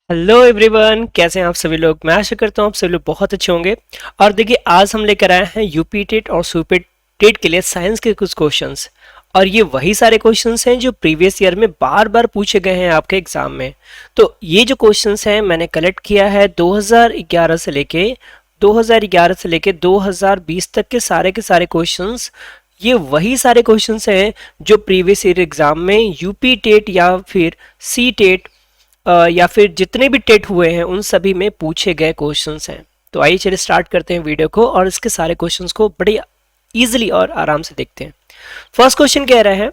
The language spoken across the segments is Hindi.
हेलो एवरीवन, कैसे हैं आप सभी लोग। मैं आशा करता हूँ आप सभी लोग बहुत अच्छे होंगे। और देखिए, आज हम लेकर आए हैं यूपी टेट और सुपर टेट के लिए साइंस के कुछ क्वेश्चंस। और ये वही सारे क्वेश्चंस हैं जो प्रीवियस ईयर में बार बार पूछे गए हैं आपके एग्जाम में। तो ये जो क्वेश्चंस हैं मैंने कलेक्ट किया है 2011 से लेके 2020 तक के सारे क्वेश्चंस। ये वही सारे क्वेश्चंस हैं जो प्रीवियस ईयर एग्जाम में यूपी टेट या फिर सी टेट या फिर जितने भी टेट हुए हैं उन सभी में पूछे गए क्वेश्चंस हैं। तो आइए चलिए स्टार्ट करते हैं वीडियो को और इसके सारे क्वेश्चंस को बड़े इजीली और आराम से देखते हैं। फर्स्ट क्वेश्चन कह रहा है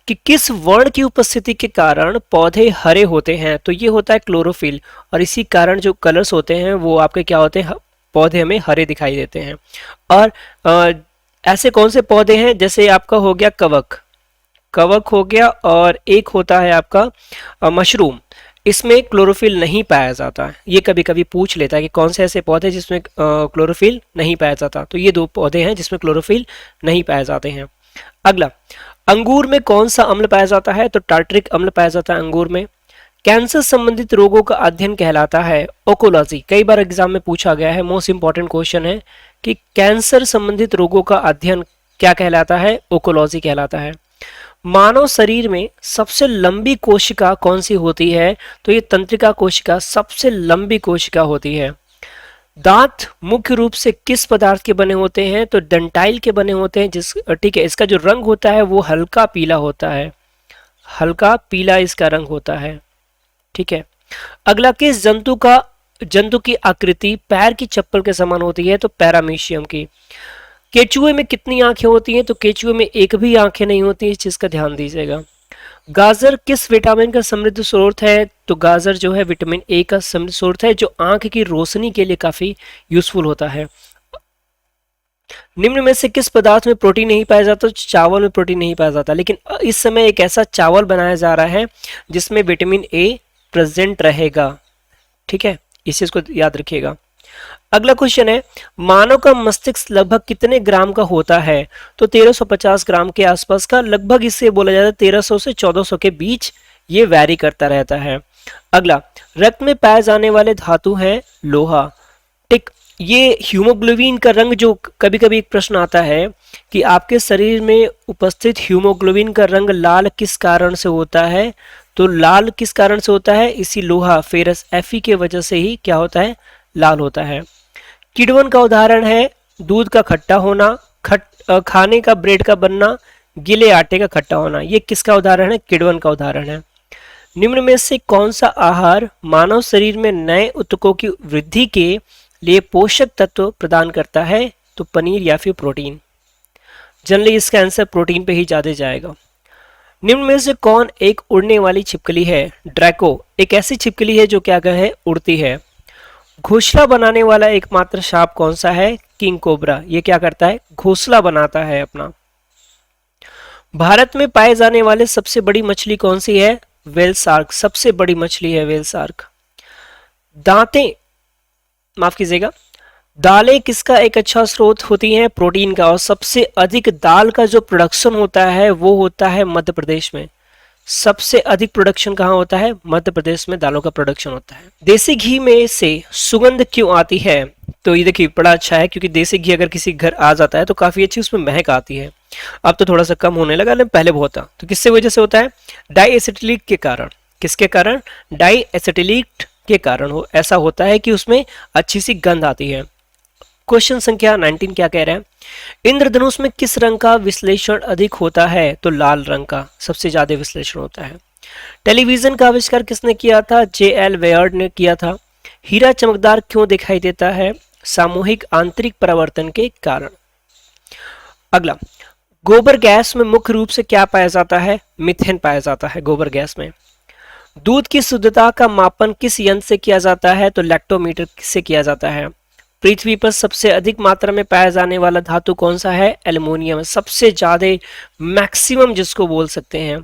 कि किस वर्ण की उपस्थिति के कारण पौधे हरे होते हैं। तो ये होता है क्लोरोफिल, और इसी कारण जो कलर्स होते हैं वो आपके क्या होते हैं, पौधे हमें हरे दिखाई देते हैं। और ऐसे कौन से पौधे हैं, जैसे आपका हो गया कवक, कवक हो गया, और एक होता है आपका मशरूम। इसमें क्लोरोफिल नहीं पाया जाता है। ये कभी कभी पूछ लेता है कि कौन से ऐसे पौधे जिसमें क्लोरोफिल नहीं पाया जाता। तो ये दो पौधे हैं जिसमें क्लोरोफिल नहीं पाए जाते हैं। अगला, अंगूर में कौन सा अम्ल पाया जाता है। तो टार्ट्रिक अम्ल पाया जाता है अंगूर में। कैंसर संबंधित रोगों का अध्ययन कहलाता है ओकोलॉजी। कई बार एग्जाम में पूछा गया है, मोस्ट इंपॉर्टेंट क्वेश्चन है कि कैंसर संबंधित रोगों का अध्ययन क्या कहलाता है, ओकोलॉजी कहलाता है। मानव शरीर में सबसे लंबी कोशिका कौन सी होती है। तो ये तंत्रिका कोशिका सबसे लंबी कोशिका होती है। दांत मुख्य रूप से किस पदार्थ के बने होते हैं। तो डंटाइल के बने होते हैं। ठीक है, इसका जो रंग होता है वो हल्का पीला होता है, हल्का पीला इसका रंग होता है। ठीक है, अगला, किस जंतु की आकृति पैर की चप्पल के समान होती है। तो पैरामीशियम की। केचुए में कितनी आंखें होती हैं। तो केचुए में एक भी आंखें नहीं होती, इस चीज का ध्यान दीजिएगा। गाजर किस विटामिन का समृद्ध स्रोत है। तो गाजर जो है विटामिन ए का समृद्ध स्रोत है, जो आंख की रोशनी के लिए काफी यूजफुल होता है। निम्न में से किस पदार्थ में प्रोटीन नहीं पाया जाता। तो चावल में प्रोटीन नहीं पाया जाता, लेकिन इस समय एक ऐसा चावल बनाया जा रहा है जिसमें विटामिन ए प्रेजेंट रहेगा। ठीक है, इस चीज को याद रखिएगा। अगला क्वेश्चन है, मानव का मस्तिष्क लगभग कितने ग्राम का होता है। तो 1350 ग्राम के आसपास का, लगभग इसे बोला जाता है 1300 से 1400 के बीच, ये वैरी करता रहता है। अगला, रक्त में पाए जाने वाले धातु हैं लोहा। ठीक, ये हीमोग्लोबिन का रंग, जो कभी कभी एक प्रश्न आता है कि आपके शरीर में उपस्थित हीमोग्लोबिन का रंग लाल किस कारण से होता है। तो लाल किस कारण से होता है, इसी लोहा फेरस Fe के वजह से ही क्या होता है, लाल होता है। किण्वन का उदाहरण है दूध का खट्टा होना, खाने का ब्रेड का बनना, गीले आटे का खट्टा होना। ये किसका उदाहरण है, किण्वन का उदाहरण है। निम्न में से कौन सा आहार मानव शरीर में नए ऊतकों की वृद्धि के लिए पोषक तत्व प्रदान करता है। तो पनीर या फिर प्रोटीन। जनरली इसका आंसर प्रोटीन पे ही ज्यादा जाएगा। निम्न में से कौन एक उड़ने वाली छिपकली है। ड्रैको एक ऐसी छिपकली है जो क्या है, उड़ती है। घोंसला बनाने वाला एकमात्र सांप कौन सा है, किंग कोबरा। ये क्या करता है, घोंसला बनाता है अपना। भारत में पाए जाने वाले सबसे बड़ी मछली कौन सी है, वेल शार्क। सबसे बड़ी मछली है वेल शार्क। दांतें, माफ कीजिएगा, दालें किसका एक अच्छा स्रोत होती हैं, प्रोटीन का। और सबसे अधिक दाल का जो प्रोडक्शन होता है वो होता है मध्य प्रदेश में। सबसे अधिक प्रोडक्शन कहाँ होता है, मध्य प्रदेश में दालों का प्रोडक्शन होता है। देसी घी में से सुगंध क्यों आती है। तो ये देखिए बड़ा अच्छा है, क्योंकि देसी घी अगर किसी घर आ जाता है तो काफी अच्छी उसमें महक आती है। अब तो थोड़ा सा कम होने लगा, लेकिन पहले बहुत था। तो किससे वजह से होता है, डाई एसिटिलिक के कारण। किसके कारण, डाई एसिटिलिक के कारण हो ऐसा होता है कि उसमें अच्छी सी गंध आती है। क्वेश्चन संख्या 19 क्या कह रहे हैं, इंद्रधनुष में किस रंग का विश्लेषण अधिक होता है। तो लाल रंग का सबसे ज्यादा विश्लेषण होता है। टेलीविजन का आविष्कार किसने किया था, J.L. वेयर्ड ने किया था। हीरा चमकदार क्यों दिखाई देता है, सामूहिक आंतरिक परावर्तन के कारण। अगला, गोबर गैस में मुख्य रूप से क्या पाया जाता है, मीथेन पाया जाता है गोबर गैस में। दूध की शुद्धता का मापन किस यंत्र से किया जाता है। तो लैक्टोमीटर से किया जाता है। पृथ्वी पर सबसे अधिक मात्रा में पाया जाने वाला धातु कौन सा है, एल्युमिनियम। सबसे ज्यादा मैक्सिमम जिसको बोल सकते हैं,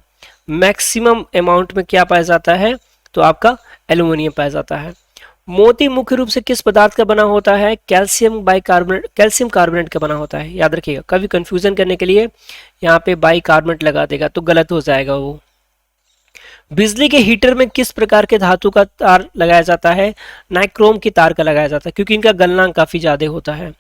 मैक्सिमम अमाउंट में क्या पाया जाता है, तो आपका एल्युमिनियम पाया जाता है। मोती मुख्य रूप से किस पदार्थ का बना होता है, कैल्शियम बाइकार्बोनेट, कैल्शियम कार्बोनेट का बना होता है। याद रखिएगा, कभी कंफ्यूजन करने के लिए यहाँ पे बाइकार्बोनेट लगा देगा तो गलत हो जाएगा वो। बिजली के हीटर में किस प्रकार के धातु का तार लगाया जाता है? नाइक्रोम की तार का लगाया जाता है, क्योंकि इनका गलनांक काफी ज्यादा होता है।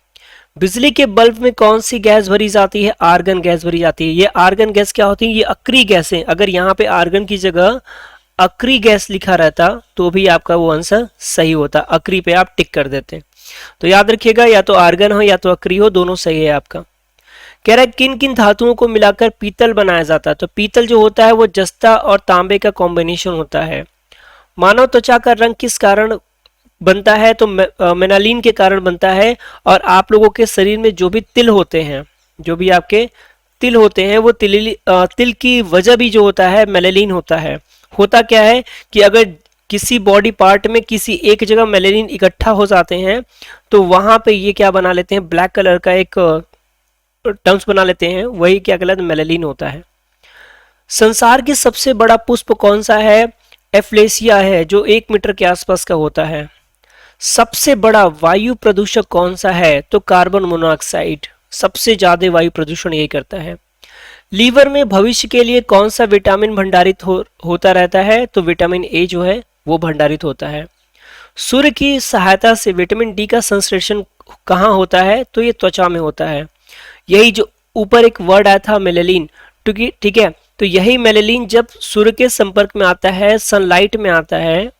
बिजली के बल्ब में कौन सी गैस भरी जाती है? आर्गन गैस भरी जाती है। ये आर्गन गैस क्या होती है? ये अक्रिय गैस है। अगर यहाँ पे आर्गन की जगह अक्रिय गैस लिखा रहता तो भी आपका वो आंसर सही होता। अक्रिय पे आप टिक कर देते। तो याद रखिएगा, या तो आर्गन हो या तो अक्रिय हो, दोनों सही है आपका। कह रहा है किन किन धातुओं को मिलाकर पीतल बनाया जाता है? तो पीतल जो होता है वो जस्ता और तांबे का कॉम्बिनेशन होता है। मानव त्वचा का रंग किस कारण बनता है? तो मेनालिन के कारण बनता है। और आप लोगों के शरीर में जो भी तिल होते हैं, जो भी आपके तिल होते हैं, वो तिल की वजह भी जो होता है मेलानिन होता है। होता क्या है कि अगर किसी बॉडी पार्ट में किसी एक जगह मेलानिन इकट्ठा हो जाते हैं तो वहां पे ये क्या बना लेते हैं? ब्लैक कलर का एक टर्म्स बना लेते हैं, वही क्या कहलाता है? मेलानिन होता है। संसार की सबसे बड़ा पुष्प कौन सा है? एफ्लेसिया है, जो 1 मीटर के आसपास का होता है। सबसे बड़ा वायु प्रदूषक कौन सा है? तो कार्बन मोनोऑक्साइड सबसे ज्यादा वायु प्रदूषण यही करता है। लीवर में भविष्य के लिए कौन सा विटामिन भंडारित होता रहता है? तो विटामिन ए जो है वो भंडारित होता है। सूर्य की सहायता से विटामिन डी का संश्लेषण कहाँ होता है? तो ये त्वचा में होता है। यही जो ऊपर एक वर्ड आया था मेलेलिन, ठीक है, तो यही मेलेलिन जब सूर्य के संपर्क में आता है, सनलाइट में आता है,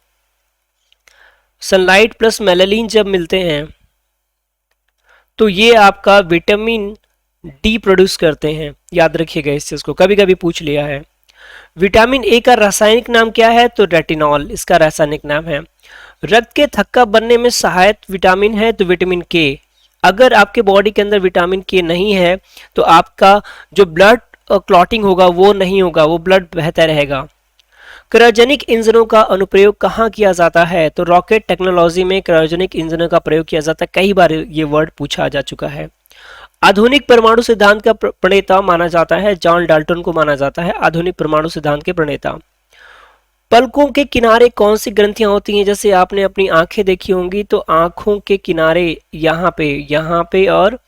सनलाइट प्लस मेलेलिन जब मिलते हैं तो ये आपका विटामिन डी प्रोड्यूस करते हैं। याद रखिएगा इस चीज को, कभी कभी पूछ लिया है। विटामिन ए का रासायनिक नाम क्या है? तो रेटिनॉल इसका रासायनिक नाम है। रक्त के थक्का बनने में सहायक विटामिन है तो विटामिन के। अगर आपके बॉडी के अंदर विटामिन के नहीं है तो आपका जो ब्लड क्लॉटिंग होगा वो नहीं होगा, वो ब्लड बहता रहेगा। क्रायोजेनिक इंजनों का अनुप्रयोग कहाँ किया जाता है? तो रॉकेट टेक्नोलॉजी में क्रायोजेनिक इंजनों का प्रयोग किया जाता है। कई बार ये वर्ड पूछा जा चुका है। आधुनिक परमाणु सिद्धांत का प्रणेता माना जाता है, जॉन डाल्टन को माना जाता है आधुनिक परमाणु सिद्धांत के प्रणेता। पलकों के किनारे कौन सी ग्रंथियां होती हैं? जैसे आपने अपनी आंखें देखी होंगी तो आंखों के किनारे यहाँ पे और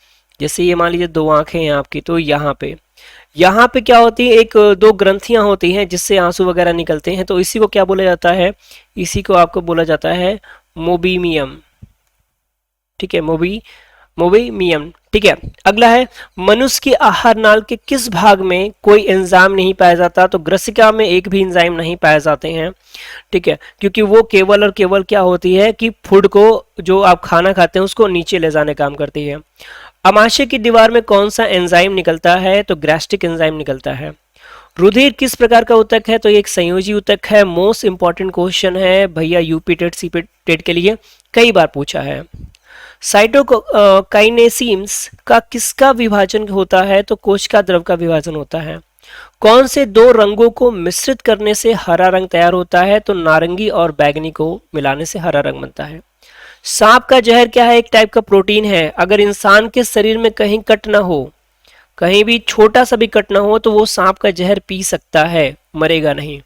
जैसे ये मान लीजिए 2 आंखें हैं आपकी, तो यहाँ पे क्या होती है? 1-2 ग्रंथियां होती हैं जिससे आंसू वगैरह निकलते हैं, तो इसी को क्या बोला जाता है? इसी को आपको बोला जाता है मोबीमियम। ठीक है, मोबीमियम। ठीक है, अगला है मनुष्य की आहार नाल के किस भाग में कोई एंजाइम नहीं पाया जाता? तो ग्रसिका में एक भी एंजाइम नहीं पाए जाते हैं। ठीक है, क्योंकि वो केवल और केवल क्या होती है कि फूड को, जो आप खाना खाते हैं उसको नीचे ले जाने काम करती है। अमाशय की दीवार में कौन सा एंजाइम निकलता है? तो गैस्ट्रिक एंजाइम निकलता है। रुधिर किस प्रकार का ऊतक है? तो ये एक संयोजी ऊतक है। मोस्ट इंपॉर्टेंट क्वेश्चन है भैया, यूपी टेट सीपी टेट के लिए कई बार पूछा है। साइटोकाइनेसिस का किसका विभाजन होता है? तो कोशिका द्रव का विभाजन होता है। कौन से 2 रंगों को मिश्रित करने से हरा रंग तैयार होता है? तो नारंगी और बैगनी को मिलाने से हरा रंग बनता है। सांप का जहर क्या है? एक टाइप का प्रोटीन है। अगर इंसान के शरीर में कहीं कट ना हो, कहीं भी छोटा सा भी कट ना हो, तो वो सांप का जहर पी सकता है, मरेगा नहीं।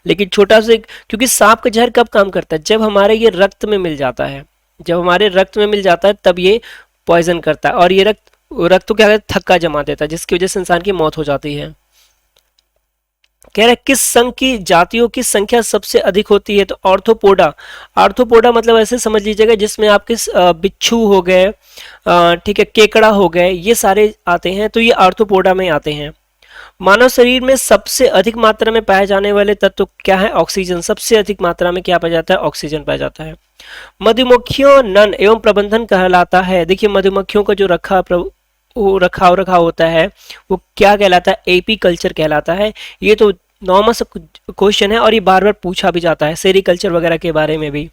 लेकिन छोटा से, क्योंकि सांप का जहर कब काम करता है? जब हमारे ये रक्त में मिल जाता है, जब हमारे रक्त में मिल जाता है तब ये पॉइजन करता है। और ये रक्त तो क्या कहते हैं? थक्का जमा देता है, जिसकी वजह से इंसान की मौत हो जाती है। कह रहे किस संघ की जातियों की संख्या सबसे अधिक होती है? तो ऑर्थोपोडा। ऑर्थोपोडा मतलब ऐसे समझ लीजिएगा जिसमें आपके बिच्छू हो गए, ठीक है, केकड़ा हो गए, ये सारे आते हैं, तो ये ऑर्थोपोडा में आते हैं। मानव शरीर में सबसे अधिक मात्रा में पाए जाने वाले तत्व क्या है? ऑक्सीजन। सबसे अधिक मात्रा में क्या पाया जाता है? ऑक्सीजन पाया जाता है। मधुमक्खियों नन एवं प्रबंधन कहलाता है। देखिए मधुमक्खियों का जो रखा होता है वो क्या कहलाता है? एपी कल्चर कहलाता है। ये तो नॉर्मल सा क्वेश्चन है और ये बार बार पूछा भी जाता है, सेरिकल्चर वगैरह के बारे में भी।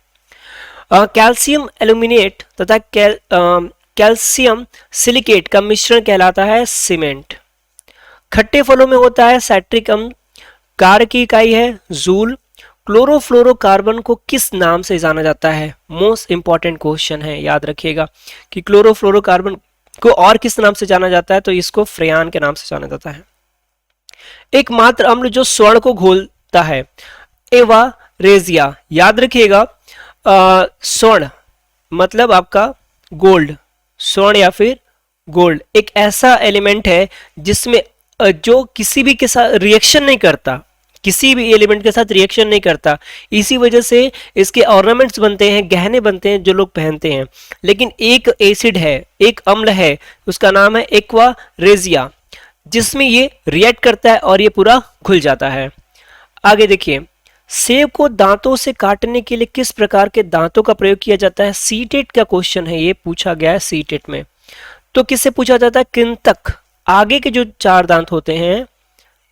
कैल्शियम एल्यूमिनेट तथा कैल्शियम सिलिकेट का मिश्रण कहलाता है सीमेंट। खट्टे फलों में होता है सैट्रिक अम्ल। कार्य की इकाई है जूल। क्लोरोफ्लोरोकार्बन को किस नाम से जाना जाता है? मोस्ट इंपॉर्टेंट क्वेश्चन है, याद रखिएगा कि क्लोरोफ्लोरोकार्बन को और किस नाम से जाना जाता है? तो इसको फ्रेयान के नाम से जाना जाता है। एकमात्र अम्ल जो स्वर्ण को घोलता है, एवा रेजिया। याद रखिएगा, स्वर्ण मतलब आपका गोल्ड, स्वर्ण या फिर गोल्ड एक ऐसा एलिमेंट है जिसमें जो किसी भी के साथ रिएक्शन नहीं करता, किसी भी एलिमेंट के साथ रिएक्शन नहीं करता। इसी वजह से इसके ऑर्नामेंट्स बनते हैं, गहने बनते हैं जो लोग पहनते हैं। लेकिन एक एसिड है, एक अम्ल है, उसका नाम है एक्वा रेजिया, जिसमें ये रिएक्ट करता है और ये पूरा घुल जाता है। आगे देखिए, सेब को दांतों से काटने के लिए किस प्रकार के दांतों का प्रयोग किया जाता है? सीटेट का क्वेश्चन है, ये पूछा गया है सीटेट में। तो किससे पूछा जाता है? कृंतक। आगे के जो 4 दांत होते हैं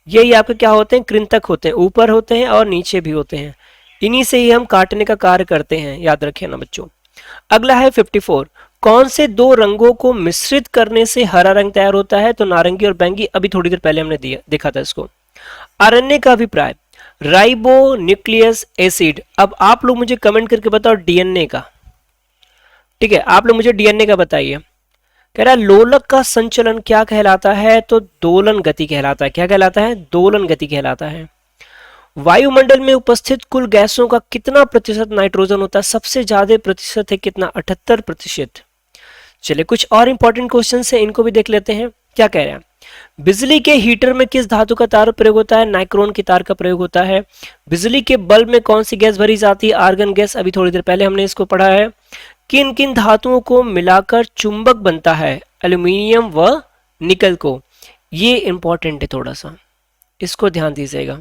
यही आपके क्या होते हैं? कृंतक होते हैं, ऊपर होते हैं और नीचे भी होते हैं। इन्हीं से ही हम काटने का कार्य करते हैं, याद रखिए ना बच्चों। अगला है 54, कौन से 2 रंगों को मिश्रित करने से हरा रंग तैयार होता है? तो नारंगी और बैंगनी, अभी थोड़ी देर पहले हमने देखा था इसको। अरण्य का अभिप्राय, राइबो न्यूक्लियस एसिड। अब आप लोग मुझे कमेंट करके बताओ डीएनए का, ठीक है, आप लोग मुझे डीएनए का बताइए। कह रहा है लोलक का संचलन क्या कहलाता है? तो दोलन गति कहलाता है। क्या कहलाता है? दोलन गति कहलाता है। वायुमंडल में उपस्थित कुल गैसों का कितना प्रतिशत नाइट्रोजन होता है? सबसे ज्यादा प्रतिशत है कितना? 78%। चलिए कुछ और इंपॉर्टेंट क्वेश्चन है, इनको भी देख लेते हैं। क्या कह रहे हैं? बिजली के हीटर में किस धातु का तार प्रयोग होता है? नाइक्रोन की तार का प्रयोग होता है। बिजली के बल्ब में कौन सी गैस भरी जाती है? आर्गन गैस, अभी थोड़ी देर पहले हमने इसको पढ़ा है। किन किन धातुओं को मिलाकर चुंबक बनता है? एल्यूमिनियम व निकल को। ये इंपॉर्टेंट है, थोड़ा सा इसको ध्यान दीजिएगा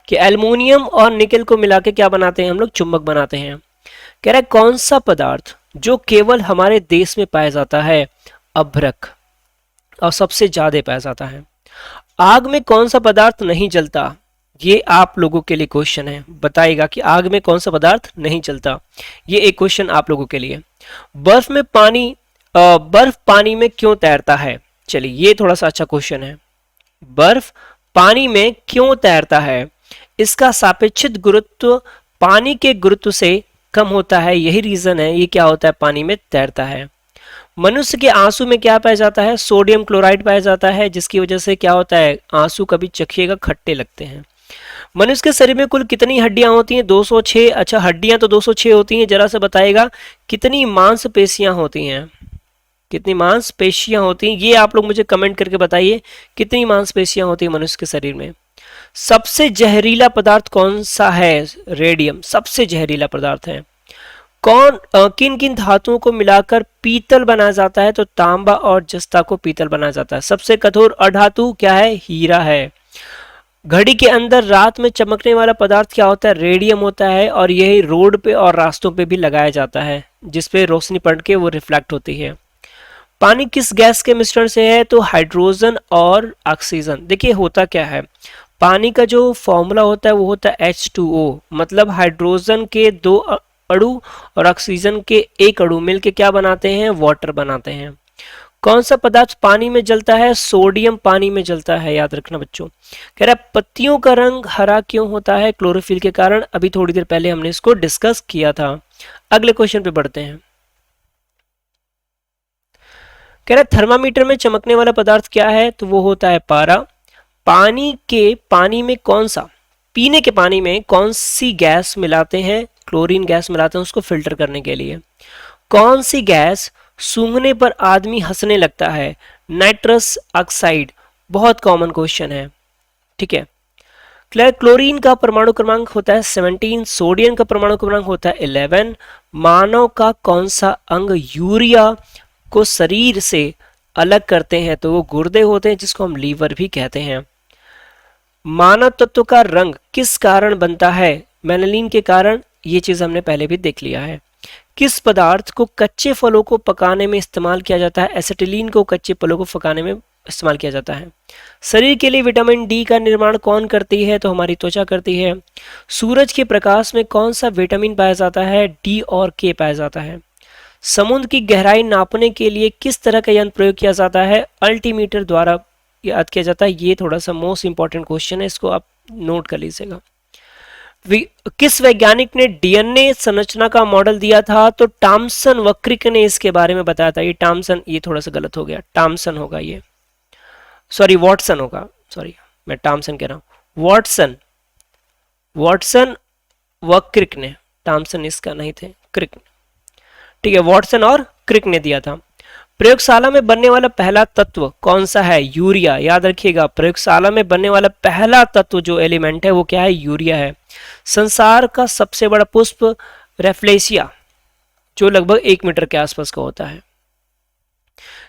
कि एल्यूमिनियम और निकल को मिला के क्या बनाते हैं हम लोग? चुंबक बनाते हैं। कह रहा है कौन सा पदार्थ जो केवल हमारे देश में पाया जाता है? अभ्रक, और सबसे ज्यादा पाया जाता है। आग में कौन सा पदार्थ नहीं जलता? ये आप लोगों के लिए क्वेश्चन है, बताइएगा कि आग में कौन सा पदार्थ नहीं जलता। ये एक क्वेश्चन आप लोगों के लिए। बर्फ पानी में क्यों तैरता है? चलिए ये थोड़ा सा अच्छा क्वेश्चन है। बर्फ पानी में क्यों तैरता है? इसका सापेक्षिक गुरुत्व पानी के गुरुत्व से कम होता है, यही रीजन है ये क्या होता है? पानी में तैरता है। मनुष्य के आंसू में क्या पाया जाता है? सोडियम क्लोराइड पाया जाता है, जिसकी वजह से क्या होता है? आंसू कभी चखिएगा खट्टे लगते हैं। मनुष्य के शरीर में कुल कितनी हड्डियां होती हैं? 206। अच्छा, हड्डियां तो 206 होती हैं, जरा से बताइएगा कितनी मांसपेशियां होती हैं? कितनी मांसपेशियां होती हैं? ये आप लोग मुझे कमेंट करके बताइए, कितनी मांसपेशियां होती हैं मनुष्य के शरीर में। सबसे जहरीला पदार्थ कौन सा है? रेडियम सबसे जहरीला पदार्थ है। किन किन धातुओं को मिलाकर पीतल बनाया जाता है? तो तांबा और जस्ता को पीतल बनाया जाता है। सबसे कठोर अधातु क्या है? हीरा है। घड़ी के अंदर रात में चमकने वाला पदार्थ क्या होता है? रेडियम होता है, और यही रोड पे और रास्तों पे भी लगाया जाता है, जिसपे रोशनी पड़ के वो रिफ्लेक्ट होती है। पानी किस गैस के मिश्रण से है? तो हाइड्रोजन और ऑक्सीजन। देखिए होता क्या है, पानी का जो फॉर्मूला होता है वो होता है H2O, मतलब हाइड्रोजन के 2 अणु और ऑक्सीजन के 1 अणु मिलके क्या बनाते हैं? वाटर बनाते हैं। कौन सा पदार्थ पानी में जलता है? सोडियम पानी में जलता है, याद रखना बच्चों। कह रहा है पत्तियों का रंग हरा क्यों होता है? क्लोरोफिल के कारण, अभी थोड़ी देर पहले हमने इसको डिस्कस किया था। अगले क्वेश्चन पे बढ़ते हैं। कह रहा है थर्मामीटर में चमकने वाला पदार्थ क्या है? तो वो होता है पारा। पानी में कौन सा, पीने के पानी में कौन सी गैस मिलाते हैं? क्लोरीन गैस मिलाते हैं उसको फिल्टर करने के लिए। कौन सी गैस सूंघने पर आदमी हंसने लगता है? Nitrous oxide. बहुत कॉमन क्वेश्चन है, ठीक है। क्लोरीन का परमाणु क्रमांक होता है 17, सोडियम का परमाणु क्रमांक होता है 11। मानव का कौन सा अंग यूरिया को शरीर से अलग करते हैं? तो वो गुर्दे होते हैं, जिसको हम लीवर भी कहते हैं। मानव तत्व का रंग किस कारण बनता है? मेलानिन के कारण। ये चीज हमने पहले भी देख लिया है। किस पदार्थ को कच्चे फलों को पकाने में इस्तेमाल किया जाता है? एसिटिलीन को कच्चे फलों को पकाने में इस्तेमाल किया जाता है। शरीर के लिए विटामिन डी का निर्माण कौन करती है? तो हमारी त्वचा करती है। सूरज के प्रकाश में कौन सा विटामिन पाया जाता है? डी और के पाया जाता है। समुद्र की गहराई नापने के लिए किस तरह का यंत्र प्रयोग किया जाता है? अल्टीमीटर द्वारा याद किया जाता है। ये थोड़ा सा मोस्ट इंपॉर्टेंट क्वेश्चन है, इसको आप नोट कर लीजिएगा। किस वैज्ञानिक ने डीएनए संरचना का मॉडल दिया था? तो टॉमसन व क्रिक ने इसके बारे में बताया था। ये टॉमसन, ये थोड़ा सा गलत हो गया, टॉमसन होगा ये, सॉरी वॉटसन होगा, सॉरी मैं टॉमसन कह रहा हूं, वॉटसन व क्रिक ने, टॉमसन इसका नहीं थे, क्रिक, ठीक है, वॉटसन और क्रिक ने दिया था। प्रयोगशाला में बनने वाला पहला तत्व कौन सा है? यूरिया। याद रखिएगा, प्रयोगशाला में बनने वाला पहला तत्व जो एलिमेंट है वो क्या है? यूरिया है। संसार का सबसे बड़ा पुष्प रेफ्लेशिया, जो लगभग 1 मीटर के आसपास का होता है।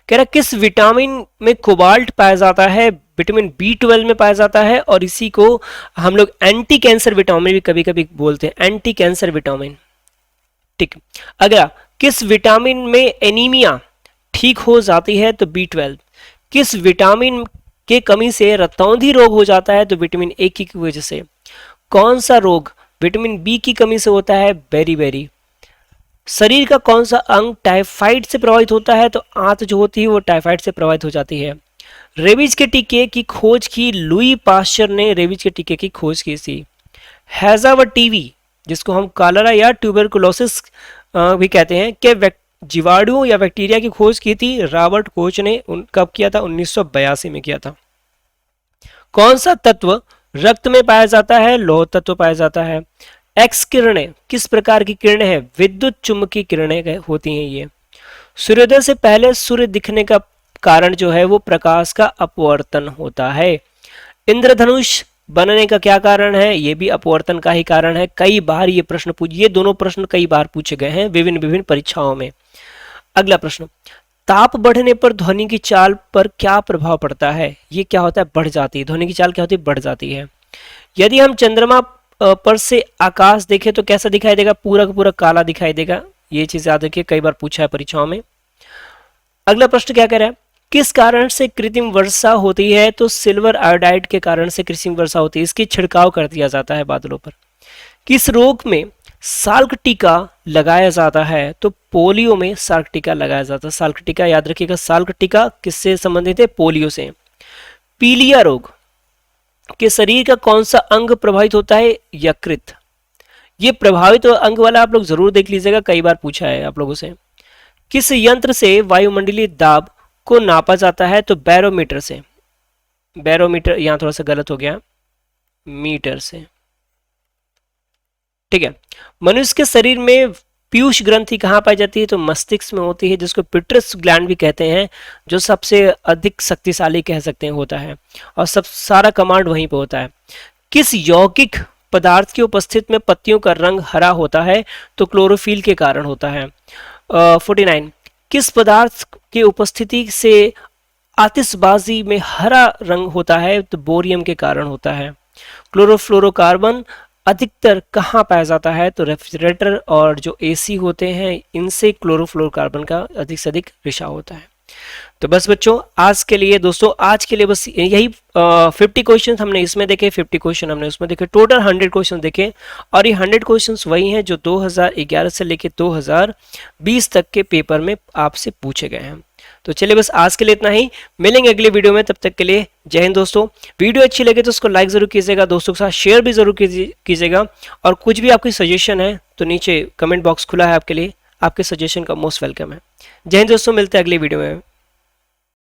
कह रहा किस विटामिन में कोबाल्ट पाया जाता है? विटामिन B12 में पाया जाता है, और इसी को हम लोग एंटी कैंसर विटामिन भी कभी कभी बोलते हैं, एंटी कैंसर विटामिन। ठीक। अगला, किस विटामिन में एनीमिया ठीक हो जाती है? तो B12। किस विटामिन के कमी से रतौंधी रोग हो जाता है? तो विटामिन A की वजह से। कौन सा रोग विटामिन B की कमी से होता है? बेरी। शरीर का कौन सा अंग टाइफाइड से प्रभावित होता है? तो आंत जो होती है वो टाइफाइड से प्रभावित हो जाती है। रेबीज के टीके की खोज की लुई पास्चर ने रेबीज के टीके की खोज की थी। हैजा व टीवी, जिसको हम कॉलरा या ट्यूबरकुलोसिस भी कहते हैं, के जीवाणुओं या बैक्टीरिया की खोज की थी रॉबर्ट कोच ने। कब किया था? 1982 में किया था। कौन सा तत्व रक्त में पाया जाता है? लौह तत्व पाया जाता है। एक्स किरणें किस प्रकार की किरणें हैं? विद्युत चुंबकीय किरणें होती हैं ये। सूर्योदय से पहले सूर्य दिखने का कारण जो है वो प्रकाश का अपवर्तन होता है। इंद्रधनुष बनने का क्या कारण है? ये भी अपवर्तन का ही कारण है। कई बार ये प्रश्न ये दोनों प्रश्न कई बार पूछे गए हैं विभिन्न परीक्षाओं में। अगला प्रश्न, ताप बढ़ने पर ध्वनि की चाल पर क्या प्रभाव पड़ता है? ये क्या होता है? बढ़ जाती है। ध्वनि की चाल क्या होती है? बढ़ जाती है। यदि हम चंद्रमा पर से आकाश देखें तो कैसा दिखाई देगा? पूरा का पूरा काला दिखाई देगा। ये चीज याद रखिए, कई बार पूछा है परीक्षाओं में। अगला प्रश्न क्या कह रहा है? किस कारण से कृत्रिम वर्षा होती है? तो सिल्वर आयोडाइड के कारण से कृत्रिम वर्षा होती है। इसकी छिड़काव कर दिया जाता है बादलों पर। किस रोग में साल्क टीका लगाया जाता है? तो पोलियो में साल्क टीका लगाया जाता है। साल्क टीका याद रखिएगा, साल्क टीका किससे संबंधित है? पोलियो से। पीलिया रोग के शरीर का कौन सा अंग प्रभावित होता है? यकृत। ये प्रभावित अंग वाला आप लोग जरूर देख लीजिएगा, कई बार पूछा है आप लोगों से। किस यंत्र से वायुमंडलीय दाब को नापा जाता है? तो बैरोमीटर से। बैरोमीटर, यहां थोड़ा सा गलत हो गया, मीटर से। ठीक है। मनुष्य के शरीर में पीयूष ग्रंथि कहाँ पाई जाती है? तो मस्तिष्क में होती है, जिसको पिट्रस ग्लैंड भी कहते हैं, जो सबसे अधिक शक्तिशाली कह सकते हैं होता है, और सब सारा कमांड वहीं पे होता है। किस यौगिक पदार्थ की उपस्थिति में पत्तियों का रंग हरा होता है? तो क्लोरोफिल के कारण होता है। 49, किस पदार्थ की उपस्थिति से आतिशबाजी में हरा रंग होता है? तो बोरियम के कारण होता है। क्लोरोफ्लोरोकार्बन अधिकतर कहाँ पाया जाता है? तो रेफ्रिजरेटर और जो एसी होते हैं इनसे क्लोरोफ्लोरोकार्बन का अधिक से अधिक रिसाव होता है। तो बस बच्चों, आज के लिए दोस्तों, आज के लिए बस यही 50 क्वेश्चन हमने इसमें देखे, 50 क्वेश्चन हमने उसमें देखे, टोटल 100 क्वेश्चन देखे। और ये 100 क्वेश्चन वही हैं जो 2011 से लेके 2020 तक के पेपर में आपसे पूछे गए हैं। तो चलिए बस आज के लिए इतना ही, मिलेंगे अगले वीडियो में, तब तक के लिए जय हिंद दोस्तों। वीडियो अच्छी लगे तो उसको लाइक जरूर कीजिएगा, दोस्तों के साथ शेयर भी जरूर कीजिएगा, और कुछ भी आपकी सजेशन है तो नीचे कमेंट बॉक्स खुला है आपके लिए, आपके सजेशन का मोस्ट वेलकम है। जय हिंद दोस्तों, मिलते हैं अगले वीडियो में।